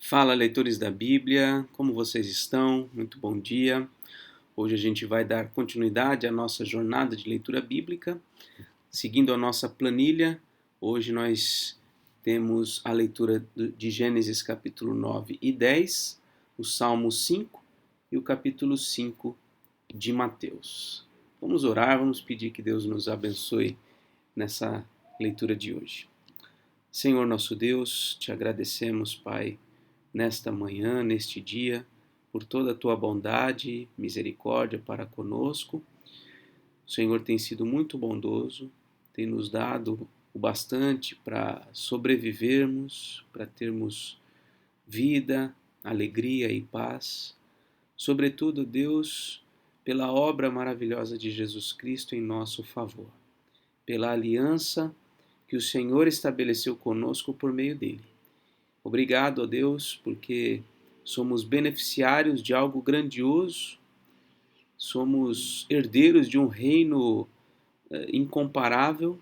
Fala, leitores da Bíblia, como vocês estão? Muito bom dia. Hoje a gente vai dar continuidade à nossa jornada de leitura bíblica, seguindo a nossa planilha. Hoje nós temos a leitura de Gênesis capítulo 9 e 10, o Salmo 5 e o capítulo 5 de Mateus. Vamos orar, vamos pedir que Deus nos abençoe nessa leitura de hoje. Senhor nosso Deus, te agradecemos, Pai, nesta manhã, neste dia, por toda a tua bondade e misericórdia para conosco. O Senhor tem sido muito bondoso, tem nos dado o bastante para sobrevivermos, para termos vida, alegria e paz. Sobretudo, Deus, pela obra maravilhosa de Jesus Cristo em nosso favor, pela aliança que o Senhor estabeleceu conosco por meio dele. Obrigado, ó Deus, porque somos beneficiários de algo grandioso, somos herdeiros de um reino incomparável,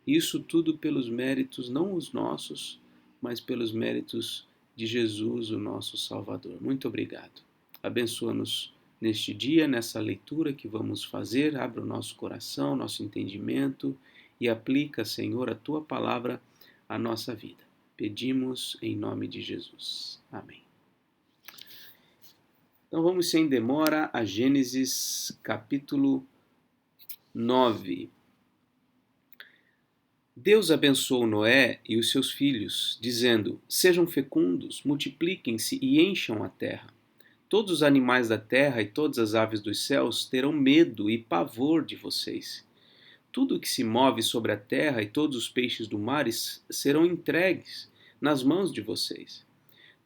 isso tudo pelos méritos, não os nossos, mas pelos méritos de Jesus, o nosso Salvador. Muito obrigado. Abençoa-nos neste dia, nessa leitura que vamos fazer, abra o nosso coração, nosso entendimento e aplica, Senhor, a tua palavra à nossa vida. Pedimos em nome de Jesus. Amém. Então vamos sem demora a Gênesis capítulo 9. Deus abençoou Noé e os seus filhos, dizendo: Sejam fecundos, multipliquem-se e encham a terra. Todos os animais da terra e todas as aves dos céus terão medo e pavor de vocês. Tudo o que se move sobre a terra e todos os peixes do mar serão entregues nas mãos de vocês.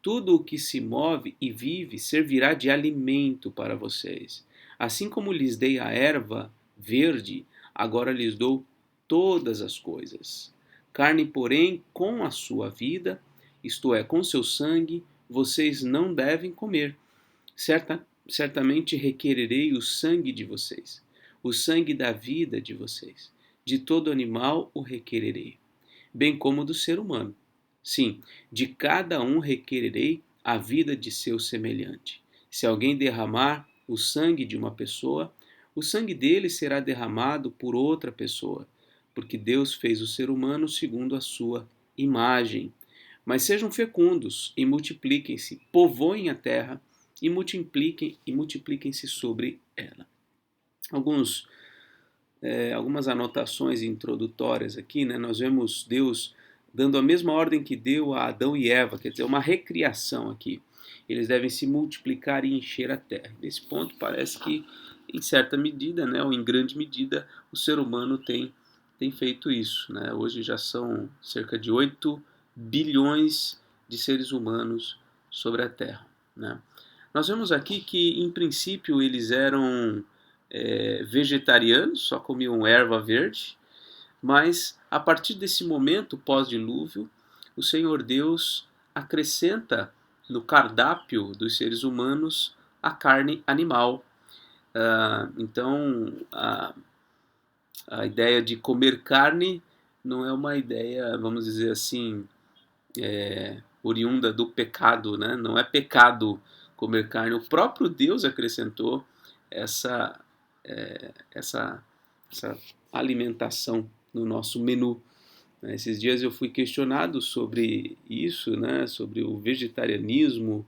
Tudo o que se move e vive servirá de alimento para vocês. Assim como lhes dei a erva verde, agora lhes dou todas as coisas. Carne, porém, com a sua vida, isto é, com seu sangue, vocês não devem comer. Certamente requererei o sangue de vocês, o sangue da vida de vocês. De todo animal o requererei, bem como do ser humano. Sim, de cada um requererei a vida de seu semelhante. Se alguém derramar o sangue de uma pessoa, o sangue dele será derramado por outra pessoa, porque Deus fez o ser humano segundo a sua imagem. Mas sejam fecundos e multipliquem-se, povoem a terra e multipliquem-se sobre ela. Algumas anotações introdutórias aqui, né? Nós vemos Deus dando a mesma ordem que deu a Adão e Eva, quer dizer, uma recriação aqui. Eles devem se multiplicar e encher a terra. Nesse ponto parece que, em certa medida, né, ou em grande medida, o ser humano tem feito isso, né? Hoje já são cerca de 8 bilhões de seres humanos sobre a terra, né? Nós vemos aqui que, em princípio, eles eram vegetarianos, só comiam erva verde, mas a partir desse momento pós-dilúvio, o Senhor Deus acrescenta no cardápio dos seres humanos a carne animal. Então, a ideia de comer carne não é uma ideia, vamos dizer assim, oriunda do pecado, né? Não é pecado comer carne. O próprio Deus acrescentou essa, essa alimentação no nosso menu. Esses dias eu fui questionado sobre isso, né? Sobre o vegetarianismo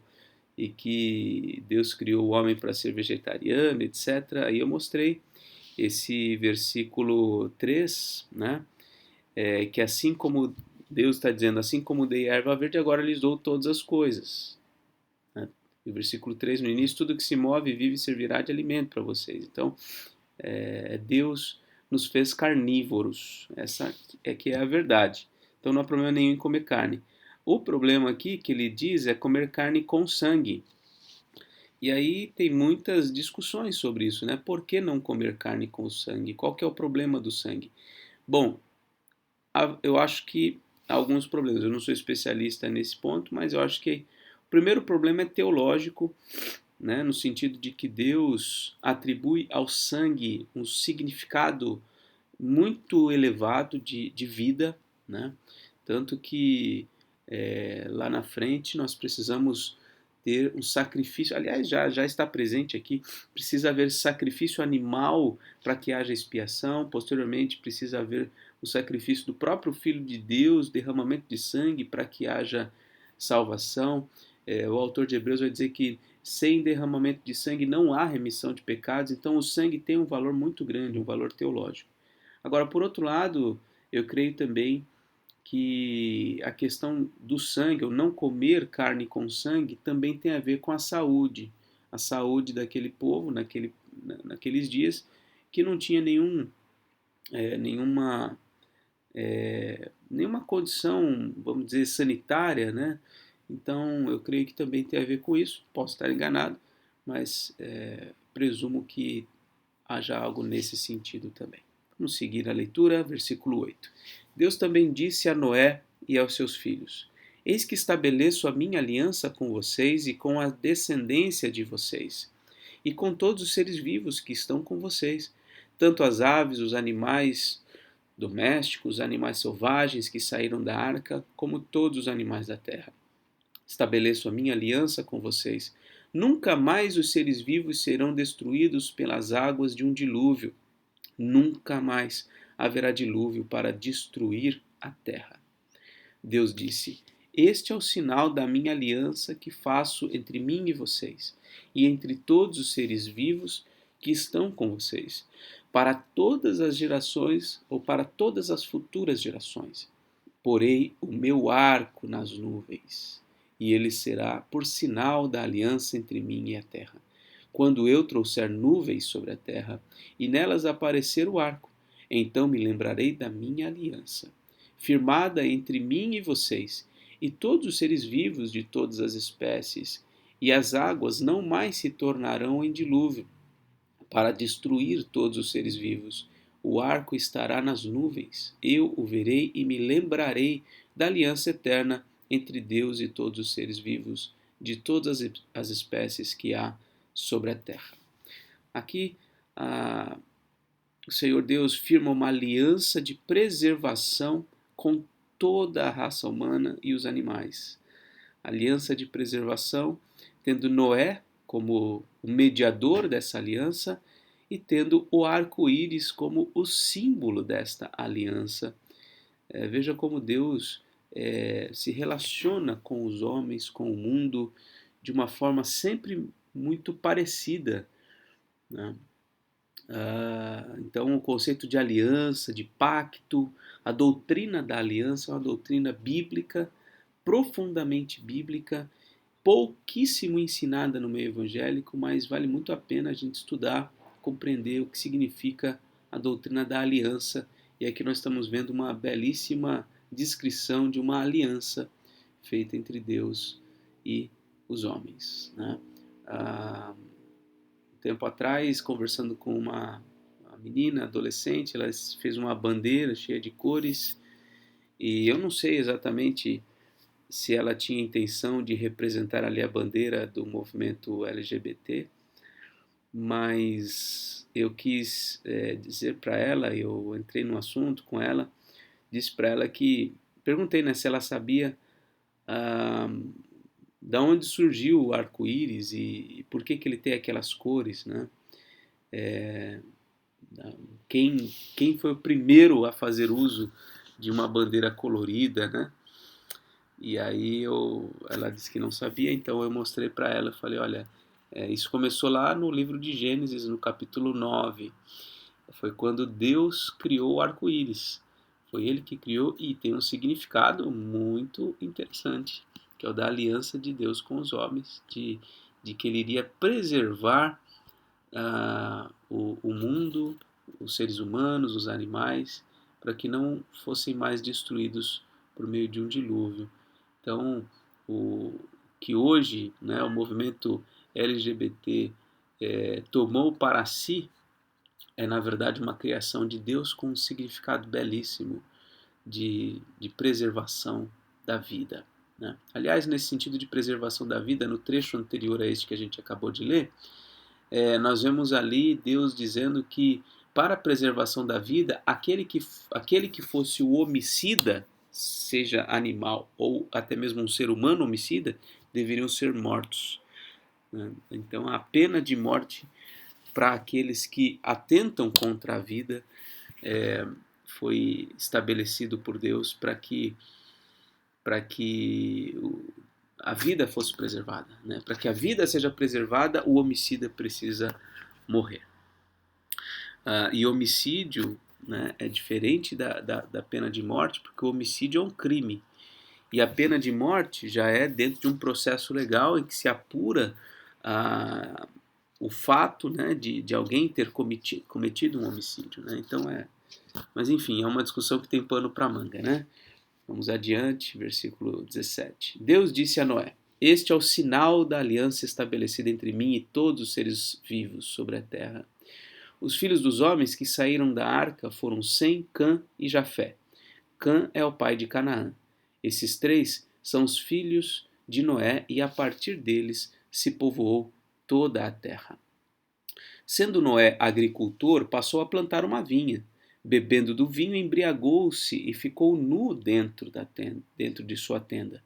e que Deus criou o homem para ser vegetariano, etc. Aí eu mostrei esse versículo 3, né? Que assim como Deus está dizendo, assim como dei erva verde, agora lhes dou todas as coisas. Né? E o versículo 3, no início, tudo que se move e vive servirá de alimento para vocês. Então, Deus nos fez carnívoros. Essa é que é a verdade. Então não há problema nenhum em comer carne. O problema aqui que ele diz é comer carne com sangue. E aí tem muitas discussões sobre isso, né? Por que não comer carne com sangue? Qual que é o problema do sangue? Bom, eu acho que há alguns problemas. Eu não sou especialista nesse ponto, mas eu acho que o primeiro problema é teológico, né, no sentido de que Deus atribui ao sangue um significado muito elevado de vida, né? Tanto que lá na frente nós precisamos ter um sacrifício, aliás, já está presente aqui, precisa haver sacrifício animal para que haja expiação, posteriormente precisa haver o sacrifício do próprio Filho de Deus, derramamento de sangue para que haja salvação. O autor de Hebreus vai dizer que sem derramamento de sangue não há remissão de pecados, então o sangue tem um valor muito grande, um valor teológico. Agora, por outro lado, eu creio também que a questão do sangue, ou não comer carne com sangue, também tem a ver com a saúde daquele povo, naqueles dias, que não tinha nenhuma condição, vamos dizer, sanitária, né? Então, eu creio que também tem a ver com isso, posso estar enganado, mas presumo que haja algo nesse sentido também. Vamos seguir a leitura, versículo 8. Deus também disse a Noé e aos seus filhos: Eis que estabeleço a minha aliança com vocês e com a descendência de vocês, e com todos os seres vivos que estão com vocês, tanto as aves, os animais domésticos, os animais selvagens que saíram da arca, como todos os animais da terra. Estabeleço a minha aliança com vocês. Nunca mais os seres vivos serão destruídos pelas águas de um dilúvio. Nunca mais haverá dilúvio para destruir a terra. Deus disse: Este é o sinal da minha aliança que faço entre mim e vocês, e entre todos os seres vivos que estão com vocês, para todas as gerações ou para todas as futuras gerações. Porei o meu arco nas nuvens, e ele será por sinal da aliança entre mim e a terra. Quando eu trouxer nuvens sobre a terra, e nelas aparecer o arco, então me lembrarei da minha aliança, firmada entre mim e vocês, e todos os seres vivos de todas as espécies, e as águas não mais se tornarão em dilúvio, para destruir todos os seres vivos. O arco estará nas nuvens, eu o verei e me lembrarei da aliança eterna entre Deus e todos os seres vivos de todas as espécies que há sobre a terra. Aqui, o Senhor Deus firma uma aliança de preservação com toda a raça humana e os animais. Aliança de preservação, tendo Noé como o mediador dessa aliança e tendo o arco-íris como o símbolo desta aliança. Veja como Deus se relaciona com os homens, com o mundo, de uma forma sempre muito parecida, né? Então, o conceito de aliança, de pacto, a doutrina da aliança é uma doutrina bíblica, profundamente bíblica, pouquíssimo ensinada no meio evangélico, mas vale muito a pena a gente estudar, compreender o que significa a doutrina da aliança. E aqui nós estamos vendo uma belíssima descrição de uma aliança feita entre Deus e os homens, né? Tempo atrás, conversando com uma menina adolescente, ela fez uma bandeira cheia de cores, e eu não sei exatamente se ela tinha intenção de representar ali a bandeira do movimento LGBT, mas eu quis dizer para ela, eu entrei no assunto com ela, disse para ela que, perguntei, né, se ela sabia da onde surgiu o arco-íris e por que ele tem aquelas cores, né? Quem foi o primeiro a fazer uso de uma bandeira colorida, né? E aí ela disse que não sabia, então eu mostrei para ela, falei, olha, isso começou lá no livro de Gênesis, no capítulo 9. Foi quando Deus criou o arco-íris. Foi ele que criou e tem um significado muito interessante, que é o da aliança de Deus com os homens, de que ele iria preservar o mundo, os seres humanos, os animais, para que não fossem mais destruídos por meio de um dilúvio. Então, que hoje, né, o movimento LGBT tomou para si na verdade, uma criação de Deus com um significado belíssimo de preservação da vida, né? Aliás, nesse sentido de preservação da vida, no trecho anterior a este que a gente acabou de ler, nós vemos ali Deus dizendo que para a preservação da vida, aquele que fosse o homicida seja animal ou até mesmo um ser humano homicida, deveriam ser mortos, né? Então a pena de morte para aqueles que atentam contra a vida foi estabelecido por Deus para que a vida fosse preservada, né? Para que a vida seja preservada, o homicida precisa morrer. E homicídio, né, é diferente da pena de morte, porque o homicídio é um crime. E a pena de morte já é dentro de um processo legal em que se apura o fato, né, de alguém ter cometido um homicídio, né? Então mas enfim, é uma discussão que tem pano para manga, né? Vamos adiante, versículo 17. Deus disse a Noé: Este é o sinal da aliança estabelecida entre mim e todos os seres vivos sobre a terra. Os filhos dos homens que saíram da arca foram Sem, Cã e Jafé. Cã é o pai de Canaã. Esses três são os filhos de Noé e a partir deles se povoou toda a terra. Sendo Noé agricultor, passou a plantar uma vinha. Bebendo do vinho, embriagou-se e ficou nu dentro de sua tenda.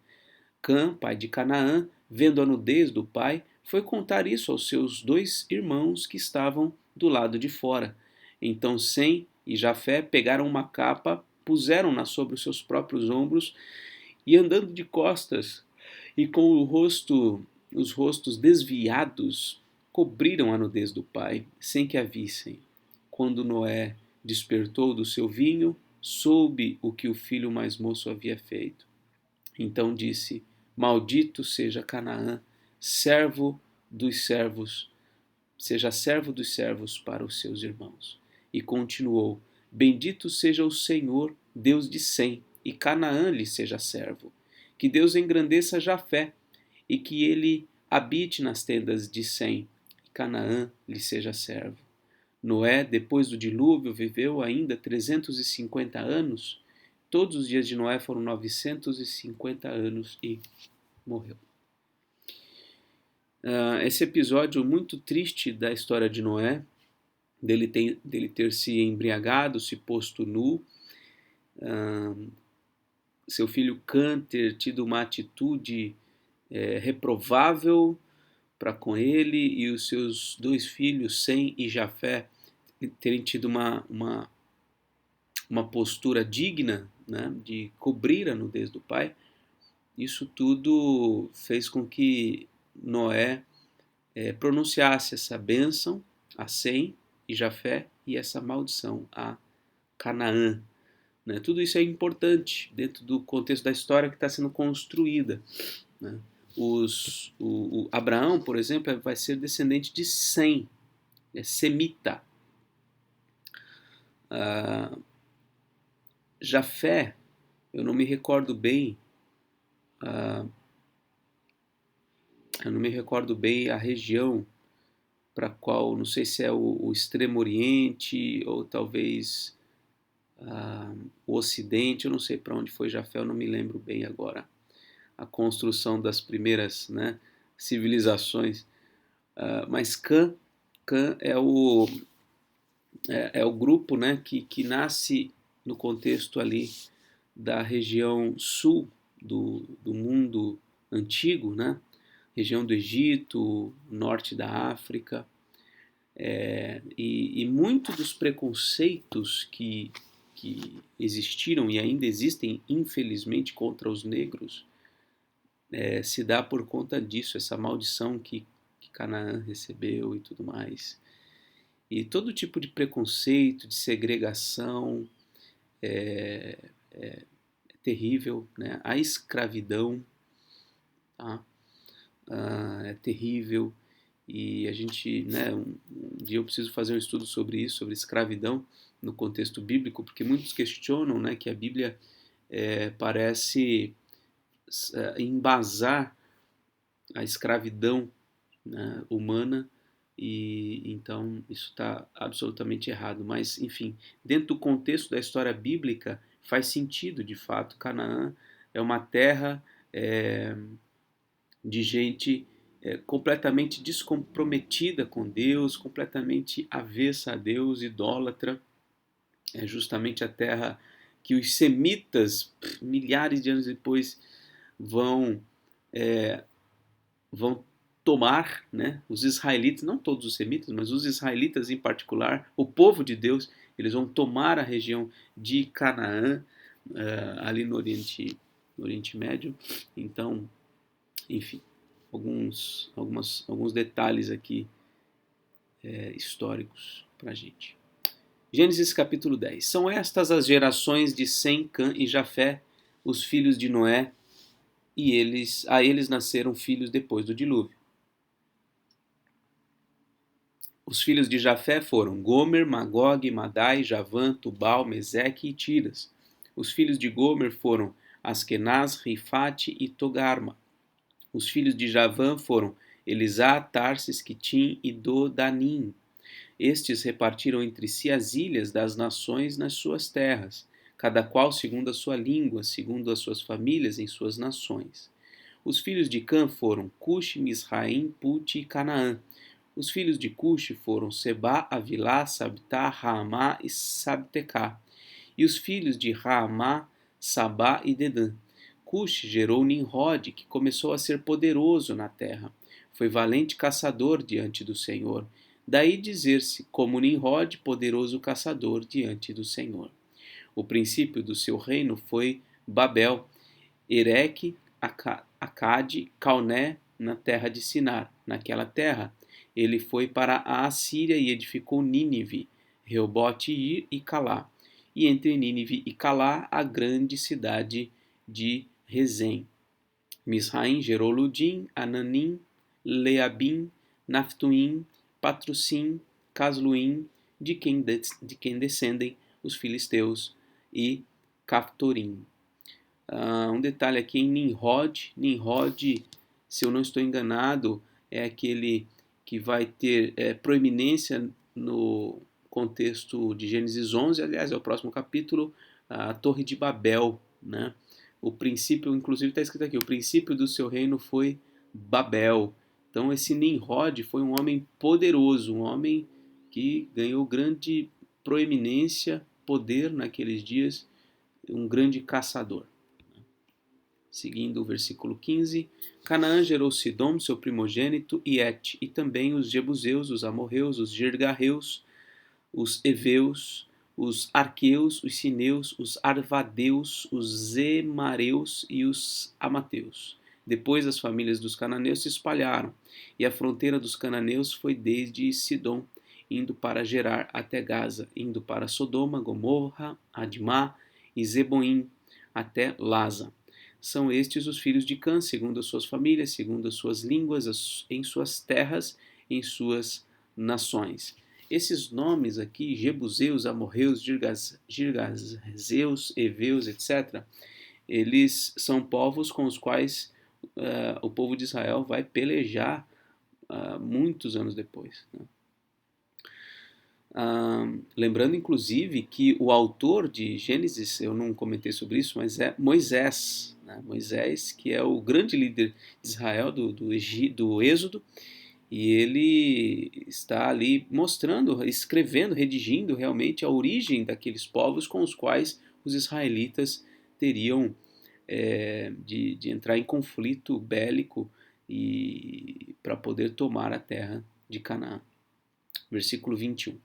Cã, pai de Canaã, vendo a nudez do pai, foi contar isso aos seus 2 irmãos que estavam do lado de fora. Então Sem e Jafé pegaram uma capa, puseram-na sobre os seus próprios ombros e, andando de costas e com os rostos desviados, cobriram a nudez do pai, sem que a vissem. Quando Noé despertou do seu vinho, soube o que o filho mais moço havia feito. Então disse: Maldito seja Canaã, servo dos servos, seja servo dos servos para os seus irmãos. E continuou: Bendito seja o Senhor, Deus de Sem, e Canaã lhe seja servo. Que Deus engrandeça Jafé, e que ele habite nas tendas de Sem, e Canaã lhe seja servo. Noé, depois do dilúvio, viveu ainda 350 anos. Todos os dias de Noé foram 950 anos e morreu. Esse episódio muito triste da história de Noé, dele ter se embriagado, se posto nu, seu filho Cã ter tido uma atitude reprovável para com ele, e os seus 2 filhos, Sem e Jafé, terem tido uma postura digna, né, de cobrir a nudez do pai. Isso tudo fez com que Noé pronunciasse essa bênção a Sem e Jafé e essa maldição a Canaã. Né? Tudo isso é importante dentro do contexto da história que está sendo construída. Né? O Abraão, por exemplo, vai ser descendente de Sem, é semita. Jafé, eu não me recordo bem, a região para qual, não sei se é o Extremo Oriente ou talvez o Ocidente, eu não sei para onde foi Jafé, eu não me lembro bem agora. A construção das primeiras, né, civilizações. Mas Cã é o grupo, né, que nasce no contexto ali da região sul do mundo antigo, né? Região do Egito, norte da África, e muito dos preconceitos que existiram e ainda existem, infelizmente, contra os negros, se dá por conta disso, essa maldição que Canaã recebeu e tudo mais. E todo tipo de preconceito, de segregação é terrível, né? A escravidão, tá? É terrível, e a gente, né, um dia eu preciso fazer um estudo sobre isso, sobre escravidão no contexto bíblico, porque muitos questionam, né, que a Bíblia parece embasar a escravidão, né, humana, e então isso está absolutamente errado. Mas, enfim, dentro do contexto da história bíblica, faz sentido, de fato. Canaã é uma terra de gente completamente descomprometida com Deus, completamente avessa a Deus, idólatra. É justamente a terra que os semitas, milhares de anos depois, vão, é, vão tomar, né, os israelitas, não todos os semitas, mas os israelitas em particular, o povo de Deus, eles vão tomar a região de Canaã, ali no Oriente Médio. Então, enfim, alguns detalhes aqui históricos para a gente. Gênesis capítulo 10. São estas as gerações de Sem, Cã e Jafé, os filhos de Noé, e a eles nasceram filhos depois do dilúvio. Os filhos de Jafé foram Gomer, Magog, Madai, Javã, Tubal, Meseque e Tiras. Os filhos de Gomer foram Askenaz, Rifate e Togarma. Os filhos de Javã foram Elisá, Tarsis, Quitim e Dodanim. Estes repartiram entre si as ilhas das nações nas suas terras, cada qual segundo a sua língua, segundo as suas famílias em suas nações. Os filhos de Cã foram Cush, Misraim, Put e Canaã. Os filhos de Cush foram Sebá, Avilá, Sabtá, Raamá e Sabtecá. E os filhos de Raamá, Sabá e Dedã. Cush gerou Nimrod, que começou a ser poderoso na terra. Foi valente caçador diante do Senhor. Daí dizer-se, como Nimrod, poderoso caçador diante do Senhor. O princípio do seu reino foi Babel, Ereque, Acade, Calné, na terra de Sinar. Naquela terra, ele foi para a Assíria e edificou Nínive, Reobote-ir e Calá. E entre Nínive e Calá, a grande cidade de Rezém. Misraim gerou Ludim, Ananim, Leabim, Naftuim, Patrussim, Casluim, de quem descendem os filisteus, e Caftorim. Um detalhe aqui em Nimrod. Nimrod, se eu não estou enganado, é aquele que vai ter proeminência no contexto de Gênesis 11, aliás, é o próximo capítulo, a Torre de Babel, né? O princípio, inclusive está escrito aqui, o princípio do seu reino foi Babel. Então esse Nimrod foi um homem poderoso, um homem que ganhou grande proeminência, poder naqueles dias, um grande caçador. Seguindo o versículo 15, Canaã gerou Sidom, seu primogênito, e Et, e também os Jebuseus, os Amorreus, os Girgareus, os Eveus, os Arqueus, os Sineus, os Arvadeus, os Zemareus e os Amateus. Depois as famílias dos cananeus se espalharam, e a fronteira dos cananeus foi desde Sidom, indo para Gerar até Gaza, indo para Sodoma, Gomorra, Admá e Zeboim, até Laza. São estes os filhos de Cã, segundo as suas famílias, segundo as suas línguas, em suas terras, em suas nações. Esses nomes aqui, Jebuseus, Amorreus, Girgazeus, Eveus, etc., eles são povos com os quais o povo de Israel vai pelejar muitos anos depois, né? Lembrando, inclusive, que o autor de Gênesis, eu não comentei sobre isso, mas é Moisés, né? Moisés, que é o grande líder de Israel do Êxodo, e ele está ali mostrando, escrevendo, redigindo realmente a origem daqueles povos com os quais os israelitas teriam de entrar em conflito bélico e para poder tomar a terra de Canaã. Versículo 21.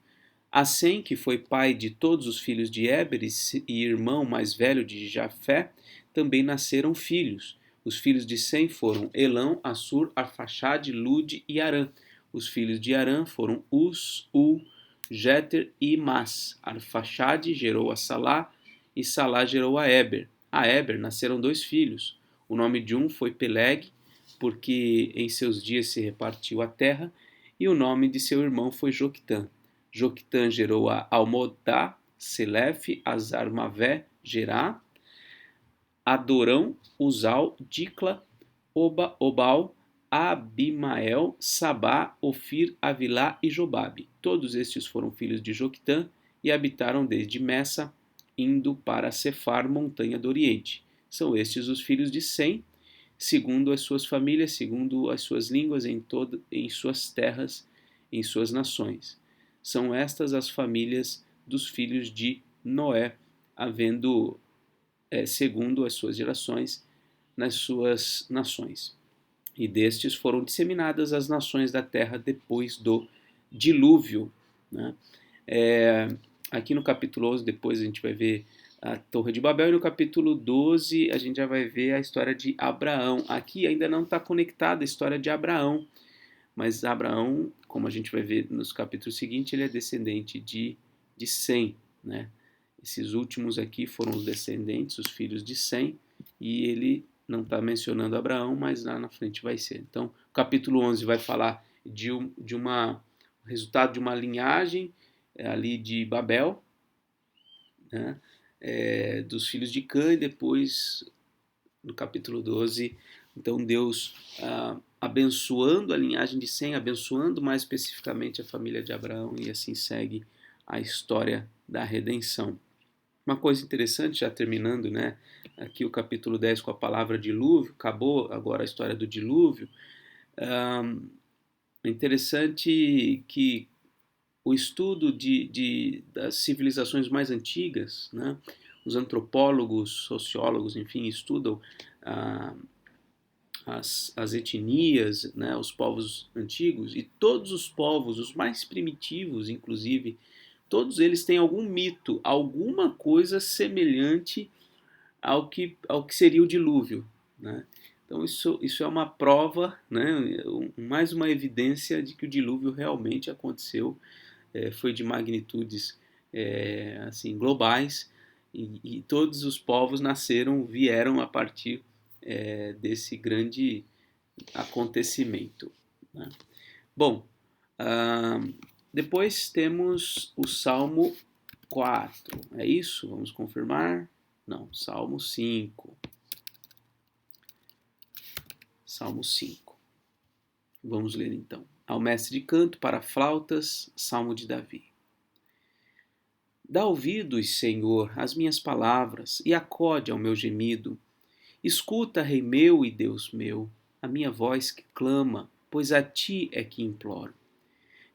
A Sem, que foi pai de todos os filhos de Éber e irmão mais velho de Jafé, também nasceram filhos. Os filhos de Sem foram Elão, Assur, Arfaxade, Lude e Arã. Os filhos de Arã foram Uz, Ul, Jeter e Mas. Arfaxade gerou a Salá e Salá gerou a Éber. A Éber nasceram 2 filhos. O nome de um foi Peleg, porque em seus dias se repartiu a terra, e o nome de seu irmão foi Joquitã. Joquitã gerou a Almodá, Selef, Azarmavé, Gerá, Adorão, Uzal, Dicla, Obal, Abimael, Sabá, Ofir, Avilá e Jobabe. Todos estes foram filhos de Joquitã e habitaram desde Messa, indo para Cefar, montanha do Oriente. São estes os filhos de Sem, segundo as suas famílias, segundo as suas línguas, em suas terras, em suas nações. São estas as famílias dos filhos de Noé, havendo, segundo as suas gerações, nas suas nações. E destes foram disseminadas as nações da terra depois do dilúvio. Né? Aqui no capítulo 11, depois a gente vai ver a Torre de Babel, e no capítulo 12 a gente já vai ver a história de Abraão. Aqui ainda não está conectada a história de Abraão, mas Abraão, como a gente vai ver nos capítulos seguintes, ele é descendente de Sem. Né? Esses últimos aqui foram os descendentes, os filhos de Sem, e ele não está mencionando Abraão, mas lá na frente vai ser. Então, o capítulo 11 vai falar de resultado de uma linhagem ali de Babel, né? Dos filhos de Cã, e depois, no capítulo 12, então Deus abençoando a linhagem de Sem, abençoando mais especificamente a família de Abraão, e assim segue a história da redenção. Uma coisa interessante, já terminando, né, aqui o capítulo 10 com a palavra dilúvio, acabou agora a história do dilúvio. É interessante que o estudo das civilizações mais antigas, né, os antropólogos, sociólogos, enfim, estudam as etnias, né, os povos antigos, e todos os povos, os mais primitivos, inclusive, todos eles têm algum mito, alguma coisa semelhante ao que seria o dilúvio. Né? Então isso é uma prova, né, mais uma evidência de que o dilúvio realmente aconteceu, foi de magnitudes assim, globais, e todos os povos vieram a partir desse grande acontecimento. Né? Bom, depois temos o Salmo 4, é isso? Vamos confirmar? Não, Salmo 5. Salmo 5. Vamos ler então. Ao mestre de canto para flautas, Salmo de Davi. Dá ouvidos, Senhor, às minhas palavras, e acode ao meu gemido. Escuta, Rei meu e Deus meu, a minha voz que clama, pois a ti é que imploro.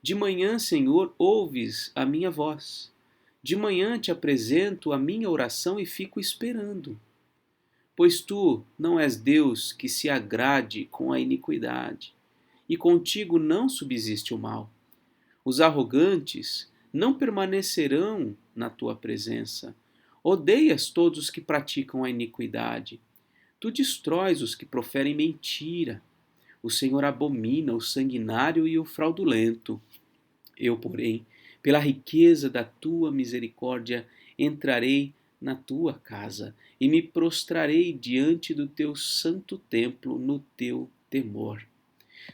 De manhã, Senhor, ouves a minha voz. De manhã te apresento a minha oração e fico esperando. Pois tu não és Deus que se agrade com a iniquidade, e contigo não subsiste o mal. Os arrogantes não permanecerão na tua presença. Odeias todos os que praticam a iniquidade. Tu destróis os que proferem mentira. O Senhor abomina o sanguinário e o fraudulento. Eu, porém, pela riqueza da tua misericórdia, entrarei na tua casa e me prostrarei diante do teu santo templo no teu temor.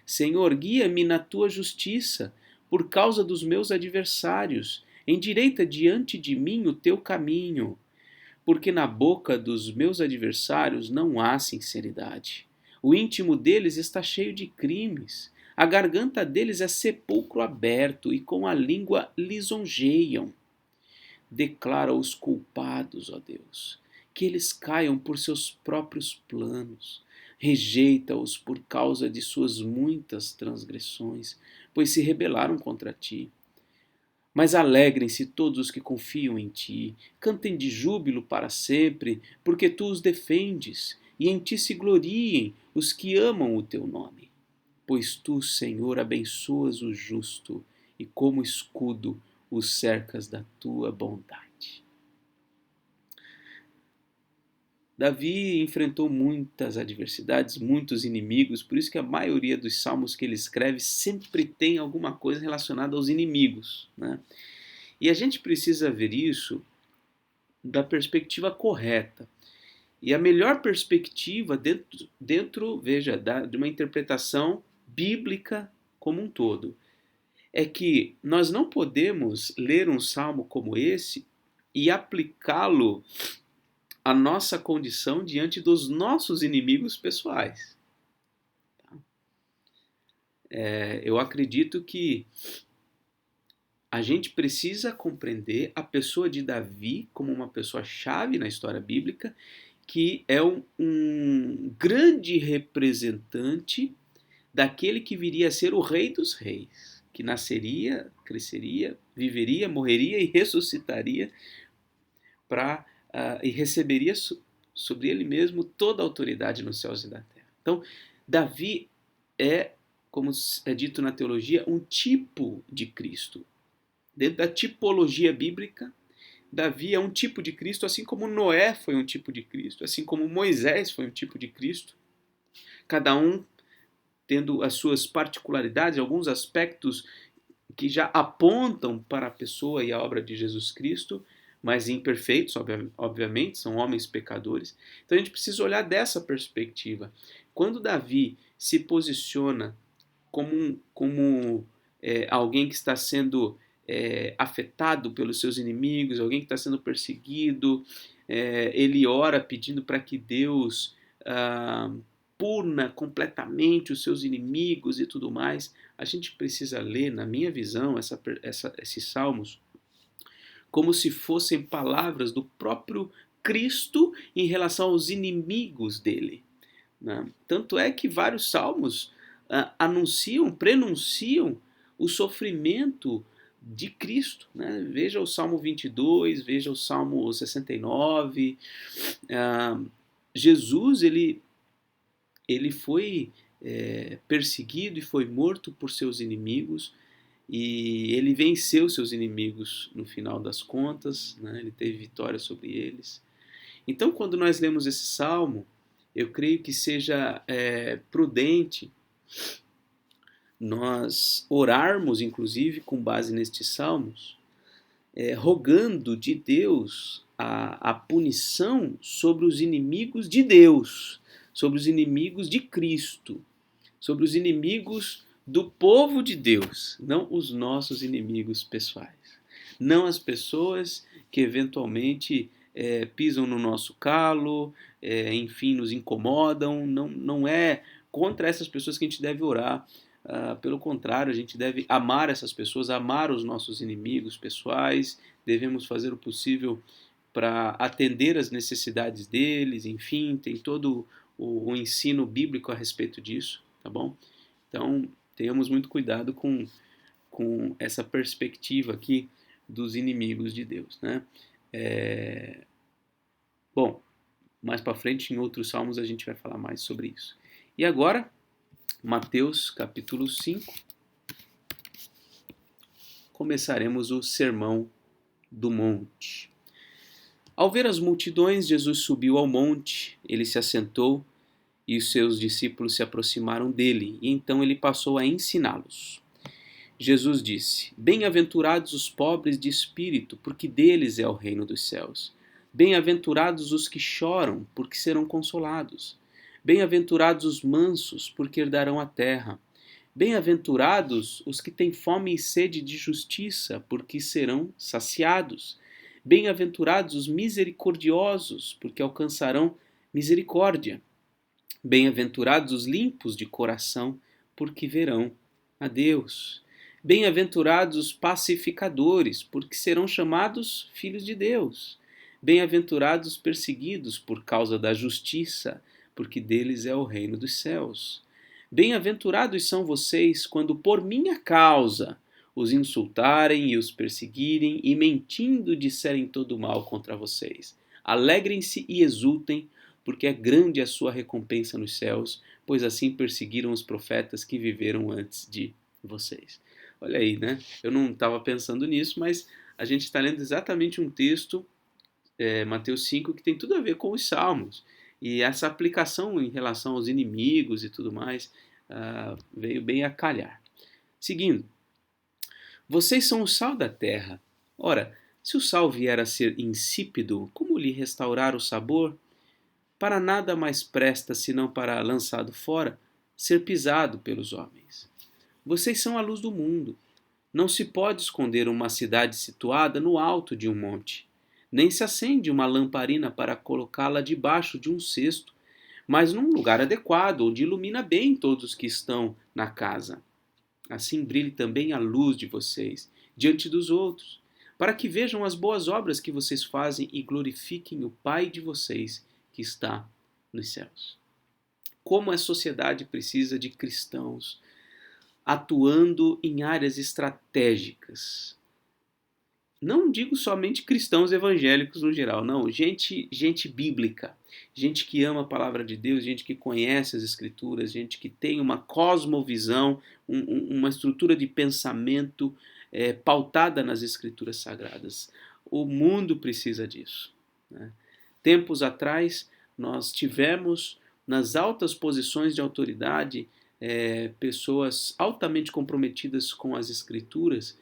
Senhor, guia-me na tua justiça, por causa dos meus adversários. Endireita diante de mim o teu caminho, porque na boca dos meus adversários não há sinceridade. O íntimo deles está cheio de crimes. A garganta deles é sepulcro aberto, e com a língua lisonjeiam. Declara os culpados, ó Deus, que eles caiam por seus próprios planos. Rejeita-os por causa de suas muitas transgressões, pois se rebelaram contra ti. Mas alegrem-se todos os que confiam em ti, cantem de júbilo para sempre, porque tu os defendes, e em ti se gloriem os que amam o teu nome. Pois tu, Senhor, abençoas o justo, e como escudo os cercas da tua bondade. Davi enfrentou muitas adversidades, muitos inimigos, por isso que a maioria dos salmos que ele escreve sempre tem alguma coisa relacionada aos inimigos. Né? E a gente precisa ver isso da perspectiva correta. E a melhor perspectiva dentro veja, de uma interpretação bíblica como um todo, é que nós não podemos ler um salmo como esse e aplicá-lo à nossa condição diante dos nossos inimigos pessoais. Eu acredito que a gente precisa compreender a pessoa de Davi como uma pessoa chave na história bíblica, que é um grande representante daquele que viria a ser o Rei dos Reis, que nasceria, cresceria, viveria, morreria e ressuscitaria para e receberia sobre ele mesmo toda a autoridade nos céus e na terra. Então, Davi é, como é dito na teologia, um tipo de Cristo. Dentro da tipologia bíblica, Davi é um tipo de Cristo, assim como Noé foi um tipo de Cristo, assim como Moisés foi um tipo de Cristo, cada um tendo as suas particularidades, alguns aspectos que já apontam para a pessoa e a obra de Jesus Cristo, mas imperfeitos, obviamente, são homens pecadores. Então a gente precisa olhar dessa perspectiva. Quando Davi se posiciona como alguém que está sendo afetado pelos seus inimigos, alguém que está sendo perseguido, ele ora pedindo para que Deus puna completamente os seus inimigos e tudo mais. A gente precisa ler, na minha visão, esses salmos como se fossem palavras do próprio Cristo em relação aos inimigos dele. Né? Tanto é que vários salmos prenunciam o sofrimento de Cristo. Né? Veja o Salmo 22, veja o Salmo 69. Jesus, ele foi perseguido e foi morto por seus inimigos, e ele venceu seus inimigos no final das contas, né? Ele teve vitória sobre eles. Então, quando nós lemos esse salmo, eu creio que seja prudente nós orarmos, inclusive, com base nestes salmos, rogando de Deus a punição sobre os inimigos de Deus, sobre os inimigos de Cristo, sobre os inimigos do povo de Deus, não os nossos inimigos pessoais, não as pessoas que eventualmente pisam no nosso calo, enfim, nos incomodam. Não é contra essas pessoas que a gente deve orar. Pelo contrário, a gente deve amar essas pessoas, amar os nossos inimigos pessoais, devemos fazer o possível para atender às necessidades deles, enfim, tem todo o ensino bíblico a respeito disso, tá bom? Então, tenhamos muito cuidado com essa perspectiva aqui dos inimigos de Deus, né? Bom, mais para frente, em outros salmos, a gente vai falar mais sobre isso. E agora, Mateus capítulo 5, começaremos o Sermão do Monte. Ao ver as multidões, Jesus subiu ao monte, ele se assentou e os seus discípulos se aproximaram dele, e então ele passou a ensiná-los. Jesus disse: Bem-aventurados os pobres de espírito, porque deles é o reino dos céus. Bem-aventurados os que choram, porque serão consolados. Bem-aventurados os mansos, porque herdarão a terra. Bem-aventurados os que têm fome e sede de justiça, porque serão saciados. Bem-aventurados os misericordiosos, porque alcançarão misericórdia. Bem-aventurados os limpos de coração, porque verão a Deus. Bem-aventurados os pacificadores, porque serão chamados filhos de Deus. Bem-aventurados os perseguidos por causa da justiça, porque deles é o reino dos céus. Bem-aventurados são vocês quando por minha causa os insultarem e os perseguirem e mentindo disserem todo mal contra vocês. Alegrem-se e exultem, porque é grande a sua recompensa nos céus, pois assim perseguiram os profetas que viveram antes de vocês. Olha aí, né? Eu não estava pensando nisso, mas a gente está lendo exatamente um texto, Mateus 5, que tem tudo a ver com os Salmos. E essa aplicação em relação aos inimigos e tudo mais veio bem a calhar. Seguindo, vocês são o sal da terra. Ora, se o sal vier a ser insípido, como lhe restaurar o sabor? Para nada mais presta senão para, lançado fora, ser pisado pelos homens. Vocês são a luz do mundo. Não se pode esconder uma cidade situada no alto de um monte, nem se acende uma lamparina para colocá-la debaixo de um cesto, mas num lugar adequado, onde ilumina bem todos os que estão na casa. Assim brilhe também a luz de vocês diante dos outros, para que vejam as boas obras que vocês fazem e glorifiquem o Pai de vocês que está nos céus. Como a sociedade precisa de cristãos atuando em áreas estratégicas, Não digo somente cristãos evangélicos no geral, não, gente bíblica, gente que ama a palavra de Deus, gente que conhece as escrituras, gente que tem uma cosmovisão, uma estrutura de pensamento pautada nas escrituras sagradas. O mundo precisa disso, né? Tempos atrás, nós tivemos nas altas posições de autoridade pessoas altamente comprometidas com as escrituras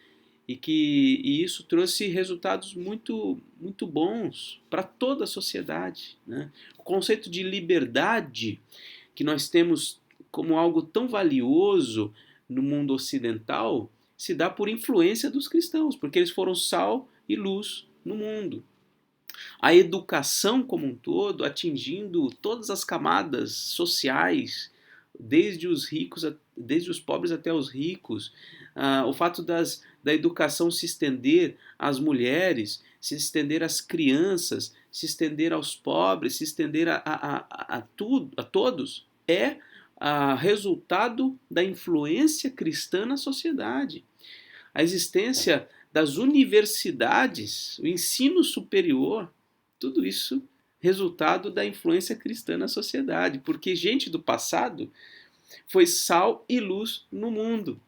e isso trouxe resultados muito bons para toda a sociedade, né? O conceito de liberdade que nós temos como algo tão valioso no mundo ocidental se dá por influência dos cristãos, porque eles foram sal e luz no mundo. A educação como um todo, atingindo todas as camadas sociais, desde os pobres até os ricos, o fato da educação se estender às mulheres, se estender às crianças, se estender aos pobres, se estender a todos, é resultado da influência cristã na sociedade. A existência das universidades, o ensino superior, tudo isso resultado da influência cristã na sociedade, porque gente do passado foi sal e luz no mundo.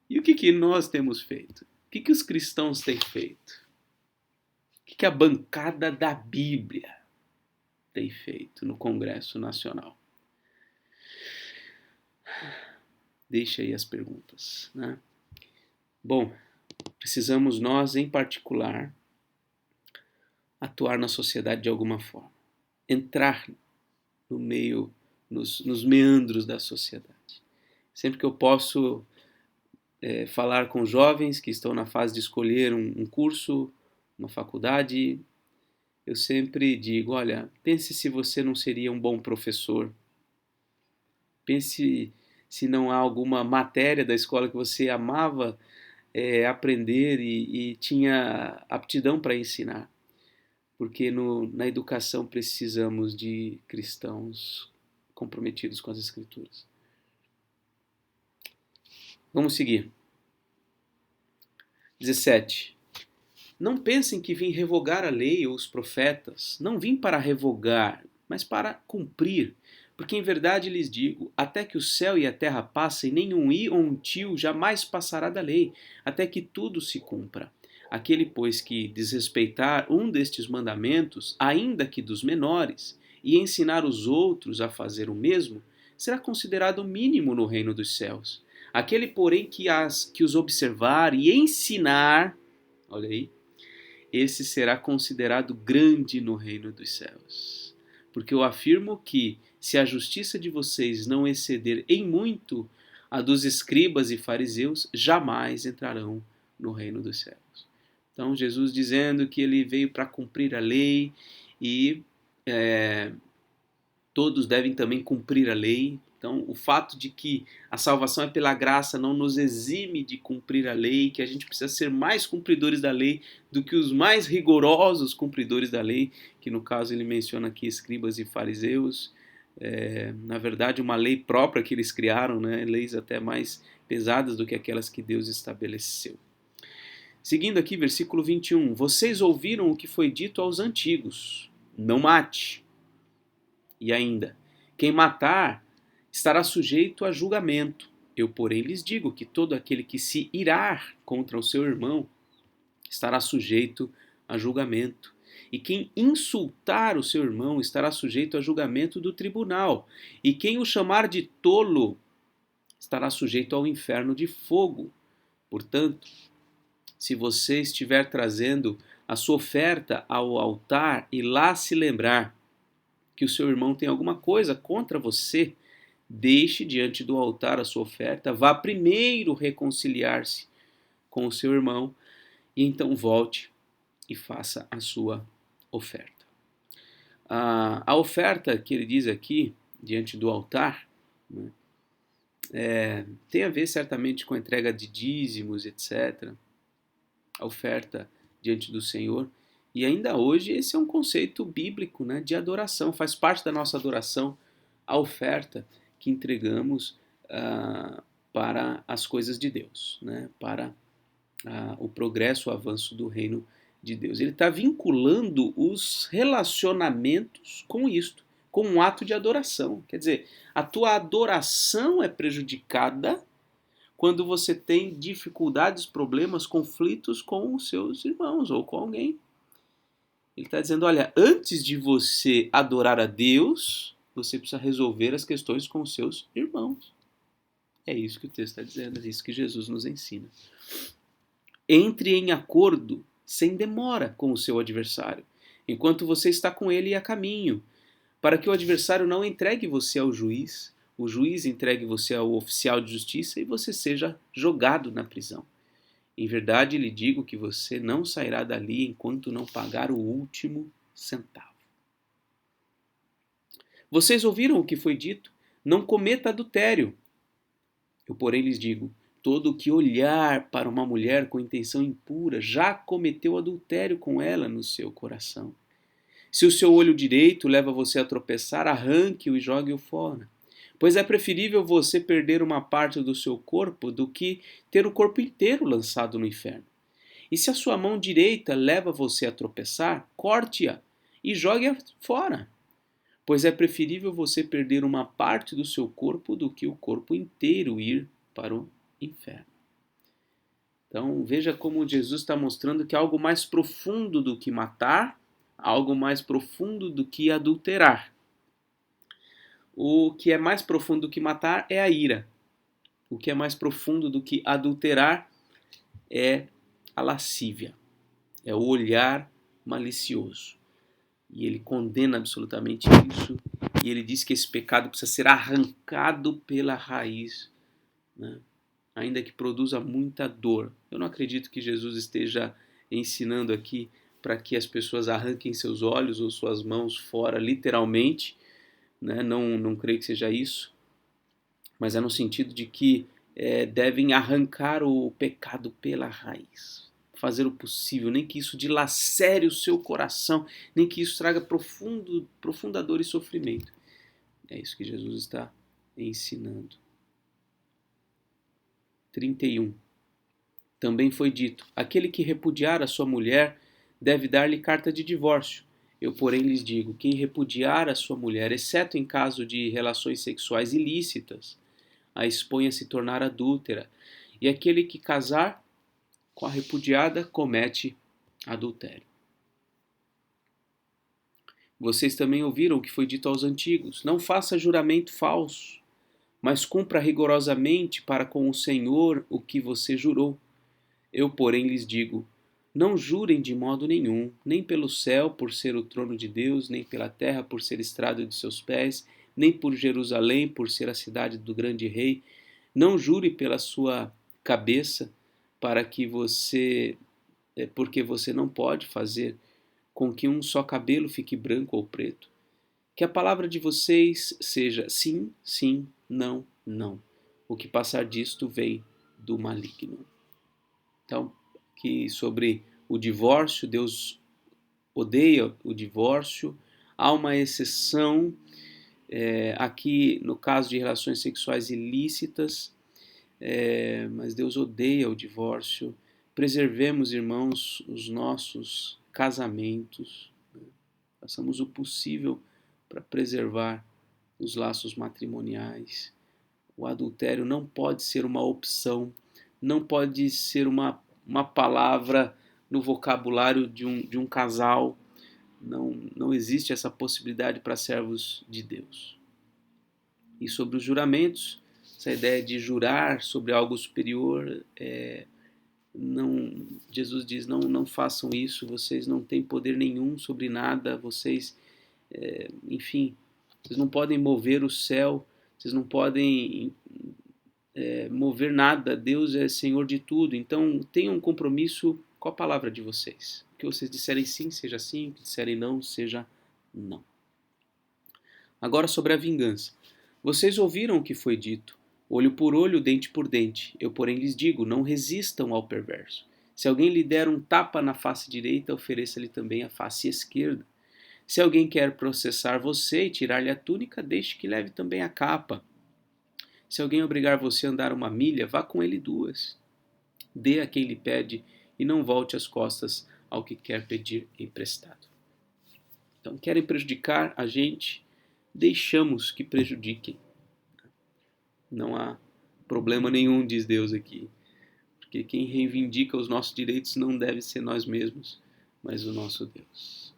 E o que nós temos feito? O que os cristãos têm feito? O que a bancada da Bíblia tem feito no Congresso Nacional? Deixa aí as perguntas, né? Bom, precisamos nós, em particular, atuar na sociedade de alguma forma. Entrar no meio, nos meandros da sociedade. Sempre que eu posso falar com jovens que estão na fase de escolher um curso, uma faculdade, eu sempre digo, olha, pense se você não seria um bom professor. Pense se não há alguma matéria da escola que você amava aprender e tinha aptidão para ensinar. Porque na educação precisamos de cristãos comprometidos com as Escrituras. Vamos seguir. 17. Não pensem que vim revogar a lei ou os profetas. Não vim para revogar, mas para cumprir. Porque em verdade lhes digo, até que o céu e a terra passem, nenhum i ou um tio jamais passará da lei, até que tudo se cumpra. Aquele, pois, que desrespeitar um destes mandamentos, ainda que dos menores, e ensinar os outros a fazer o mesmo, será considerado mínimo no reino dos céus. Aquele, porém, que os observar e ensinar, olha aí, esse será considerado grande no reino dos céus. Porque eu afirmo que, se a justiça de vocês não exceder em muito a dos escribas e fariseus, jamais entrarão no reino dos céus. Então, Jesus dizendo que ele veio para cumprir a lei e todos devem também cumprir a lei. Então, o fato de que a salvação é pela graça não nos exime de cumprir a lei, que a gente precisa ser mais cumpridores da lei do que os mais rigorosos cumpridores da lei, que no caso ele menciona aqui escribas e fariseus. Na verdade, uma lei própria que eles criaram, né? Leis até mais pesadas do que aquelas que Deus estabeleceu. Seguindo aqui, versículo 21. Vocês ouviram o que foi dito aos antigos: não mate. E ainda, quem matar estará sujeito a julgamento. Eu, porém, lhes digo que todo aquele que se irar contra o seu irmão estará sujeito a julgamento. E quem insultar o seu irmão estará sujeito a julgamento do tribunal. E quem o chamar de tolo estará sujeito ao inferno de fogo. Portanto, se você estiver trazendo a sua oferta ao altar e lá se lembrar que o seu irmão tem alguma coisa contra você, deixe diante do altar a sua oferta, vá primeiro reconciliar-se com o seu irmão e então volte e faça a sua oferta. A oferta que ele diz aqui, diante do altar, né, tem a ver certamente com a entrega de dízimos, etc. A oferta diante do Senhor. E ainda hoje esse é um conceito bíblico, né, de adoração. Faz parte da nossa adoração a oferta que entregamos para as coisas de Deus, né, para o progresso, o avanço do reino de Deus. Ele está vinculando os relacionamentos com isto, com um ato de adoração. Quer dizer, a tua adoração é prejudicada quando você tem dificuldades, problemas, conflitos com os seus irmãos ou com alguém. Ele está dizendo, olha, antes de você adorar a Deus, você precisa resolver as questões com os seus irmãos. É isso que o texto está dizendo, é isso que Jesus nos ensina. Entre em acordo sem demora com o seu adversário, enquanto você está com ele a caminho, para que o adversário não entregue você ao juiz, o juiz entregue você ao oficial de justiça e você seja jogado na prisão. Em verdade, lhe digo que você não sairá dali enquanto não pagar o último centavo. Vocês ouviram o que foi dito? Não cometa adultério. Eu, porém, lhes digo, todo o que olhar para uma mulher com intenção impura já cometeu adultério com ela no seu coração. Se o seu olho direito leva você a tropeçar, arranque-o e jogue-o fora. Pois é preferível você perder uma parte do seu corpo do que ter o corpo inteiro lançado no inferno. E se a sua mão direita leva você a tropeçar, corte-a e jogue-a fora. Pois é preferível você perder uma parte do seu corpo do que o corpo inteiro ir para o inferno. Então veja como Jesus está mostrando que há algo mais profundo do que matar, algo mais profundo do que adulterar. O que é mais profundo do que matar é a ira. O que é mais profundo do que adulterar é a lascívia, é o olhar malicioso. E ele condena absolutamente isso, e ele diz que esse pecado precisa ser arrancado pela raiz, né? Ainda que produza muita dor. Eu não acredito que Jesus esteja ensinando aqui para que as pessoas arranquem seus olhos ou suas mãos fora, literalmente, né? Não creio que seja isso, mas é no sentido de que devem arrancar o pecado pela raiz, fazer o possível, nem que isso dilacere o seu coração, nem que isso traga profunda dor e sofrimento. É isso que Jesus está ensinando. 31. Também foi dito, aquele que repudiar a sua mulher deve dar-lhe carta de divórcio. Eu, porém, lhes digo, quem repudiar a sua mulher, exceto em caso de relações sexuais ilícitas, a expõe a se tornar adúltera, e aquele que casar com a repudiada comete adultério. Vocês também ouviram o que foi dito aos antigos, não faça juramento falso, mas cumpra rigorosamente para com o Senhor o que você jurou. Eu, porém, lhes digo, não jurem de modo nenhum, nem pelo céu, por ser o trono de Deus, nem pela terra, por ser estrado de seus pés, nem por Jerusalém, por ser a cidade do grande rei. Não jure pela sua cabeça, porque você não pode fazer com que um só cabelo fique branco ou preto. Que a palavra de vocês seja sim, sim, não, não. O que passar disto vem do maligno. Então, que sobre o divórcio, Deus odeia o divórcio. Há uma exceção aqui no caso de relações sexuais ilícitas, mas Deus odeia o divórcio. Preservemos, irmãos, os nossos casamentos, né? Façamos o possível para preservar os laços matrimoniais. O adultério não pode ser uma opção, não pode ser uma palavra no vocabulário de um casal. Não existe essa possibilidade para servos de Deus. E sobre os juramentos, essa ideia de jurar sobre algo superior, Jesus diz, não façam isso, vocês não têm poder nenhum sobre nada, vocês, enfim, vocês não podem mover o céu, vocês não podem mover nada, Deus é Senhor de tudo, então tenham um compromisso com a palavra de vocês. O que vocês disserem sim, seja sim, o que disserem não, seja não. Agora sobre a vingança. Vocês ouviram o que foi dito, olho por olho, dente por dente. Eu, porém, lhes digo, não resistam ao perverso. Se alguém lhe der um tapa na face direita, ofereça-lhe também a face esquerda. Se alguém quer processar você e tirar-lhe a túnica, deixe que leve também a capa. Se alguém obrigar você a andar 1 milha, vá com ele 2. dê a quem lhe pede e não volte as costas ao que quer pedir emprestado. Então, querem prejudicar a gente, deixamos que prejudiquem. Não há problema nenhum, diz Deus aqui, porque quem reivindica os nossos direitos não deve ser nós mesmos, mas o nosso Deus.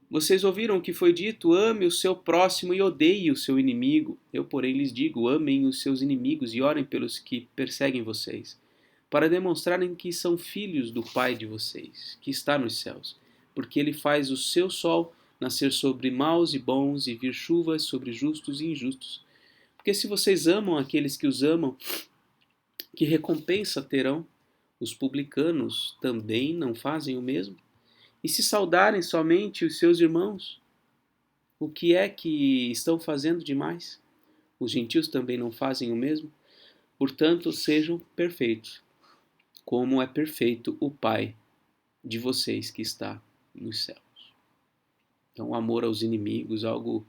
Vocês ouviram o que foi dito? Ame o seu próximo e odeie o seu inimigo. Eu, porém, lhes digo, amem os seus inimigos e orem pelos que perseguem vocês, para demonstrarem que são filhos do Pai de vocês, que está nos céus, porque ele faz o seu sol nascer sobre maus e bons e vir chuvas sobre justos e injustos. Porque se vocês amam aqueles que os amam, que recompensa terão? Os publicanos também não fazem o mesmo? E se saudarem somente os seus irmãos, o que é que estão fazendo demais? Os gentios também não fazem o mesmo? Portanto, sejam perfeitos, como é perfeito o Pai de vocês que está nos céus. Então, o amor aos inimigos, algo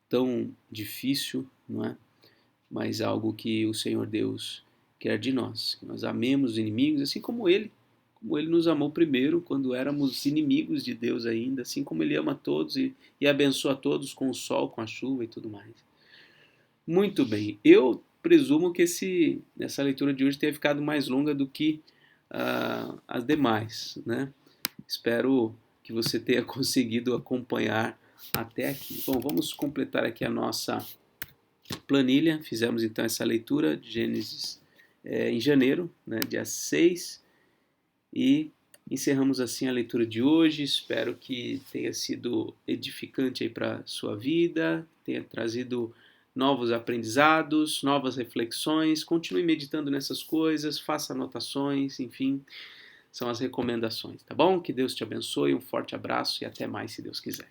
tão difícil, não é? Mas algo que o Senhor Deus quer de nós, que nós amemos os inimigos, assim como Ele nos amou primeiro, quando éramos inimigos de Deus ainda, assim como Ele ama todos e abençoa todos com o sol, com a chuva e tudo mais. Muito bem, eu presumo que essa leitura de hoje tenha ficado mais longa do que as demais, né? Espero que você tenha conseguido acompanhar até aqui. Bom, vamos completar aqui a nossa planilha. Fizemos então essa leitura de Gênesis em janeiro, né, dia 6, e encerramos assim a leitura de hoje. Espero que tenha sido edificante aí para a sua vida, tenha trazido novos aprendizados, novas reflexões. Continue meditando nessas coisas, faça anotações, enfim, são as recomendações, tá bom? Que Deus te abençoe, um forte abraço e até mais, se Deus quiser.